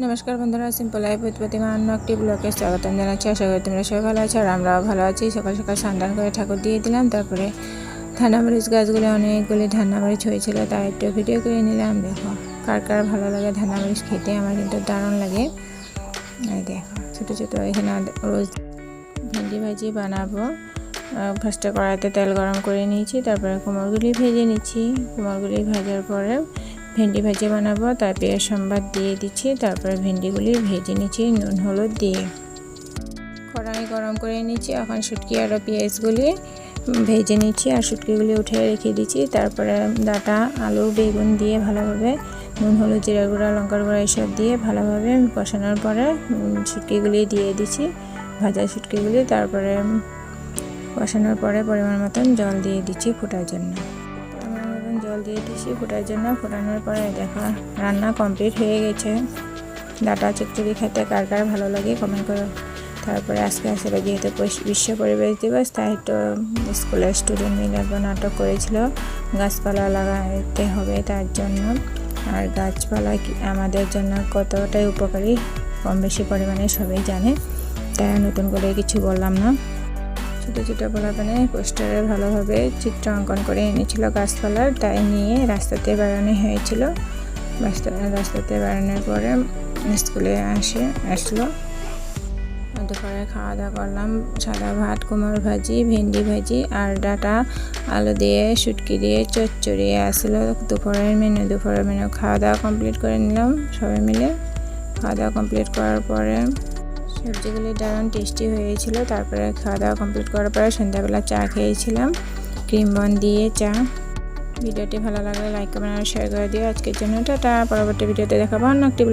নমস্কার বন্ধুরা, simple life with প্রতিমা অন্য একটি ব্লগে স্বাগতম জানাচ্ছি। আশা করি তোমরা সবাই ভালো আছো আর আমরাও ভালো আছি। সকাল সকাল স্নান করে ঠাকুর দিয়ে দিলাম। তারপরে ধান্নামরিচ গাছগুলো অনেকগুলি ধান্নামরিচ হয়েছিল, তাই একটু ভিডিও করে নিলাম। দেখো কার কার ভালো লাগে ধান্নামরিচ খেতে, আমার কিন্তু দারুণ লাগে। এই দেখো ছোটো ছোটো এখানে রোজ ভেন্ডি ভাজি বানাবো। ফার্স্টে কড়াইতে তেল গরম করে নিয়েছি, তারপরে কুমড়োগুলি ভেজে নিচ্ছি। কুমড়োগুলি ভাজার পরে ভেন্ডি ভাজি বানাবো, তার পেঁয়াজ সম্বাদ দিয়ে দিচ্ছি। তারপরে ভেন্ডিগুলি ভেজে নিচ্ছি নুন হলুদ দিয়ে। কড়াই গরম করে নিচ্ছি। এখন শুটকি আর পেঁয়াজগুলি ভেজে নিচ্ছি আর শুটকিগুলি উঠে রেখে দিচ্ছি। তারপরে ডাঁটা আলু বেগুন দিয়ে ভালোভাবে নুন হলুদ জিরা গুঁড়া লঙ্কার গুঁড়া এসব দিয়ে ভালোভাবে কষানোর পরে শুটকিগুলি দিয়ে দিচ্ছি, ভাজা শুটকিগুলি। তারপরে কষানোর পরে পরিমাণ মতন জল দিয়ে দিচ্ছি ফোটার জন্য। জল দিয়ে দিচ্ছি ফোটার জন্য। ফোটানোর পরে দেখো রান্না কমপ্লিট হয়ে গেছে। ডাঁটা চচ্চড়ি খেতে কার কার ভালো লাগে কমেন্ট করো। তারপরে আজকে আসলে যেহেতু বিশ্ব পরিবেশ দিবস, তাই তো স্কুলের স্টুডেন্ট মিলে নাটক করেছিল গাছপালা লাগাতে হবে তার জন্য। আর গাছপালা আমাদের জন্য কতটাই উপকারী কম বেশি পরিমাণে সবাই জানে, তাই নতুন করে কিছু বললাম না। ছোটো ছোটো পোলাপানে পোস্টারে ভালোভাবে চিত্র অঙ্কন করে এনেছিল গাছপালার, তাই নিয়ে রাস্তাতে বেড়ানো হয়েছিল। রাস্তাতে বেড়ানোর পরে স্কুলে আসলো। দুপুরে খাওয়া দাওয়া করলাম সাদা ভাত, কুমড়ো ভাজি, ভেন্ডি ভাজি আর ডাঁটা আলু দিয়ে শুটকি দিয়ে চচ্চড়ি আসলো দুপুরের মেনু। খাওয়া দাওয়া কমপ্লিট করে নিলাম সবাই মিলে। খাওয়া দাওয়া কমপ্লিট করার পরে সবজিগুলি দারুণ টেস্টি হয়েছিল। তারপরে খাওয়া দাওয়া কমপ্লিট করার পরে সন্ধ্যাবেলা চা খেয়েছিলাম, ক্রিম বন দিয়ে চা। ভিডিওটি ভালো লাগলে লাইক কমেন্ট আর শেয়ার করে দিও। আজকের জন্য টাটা। পরবর্তী ভিডিওতে দেখাবো অন্য একটি।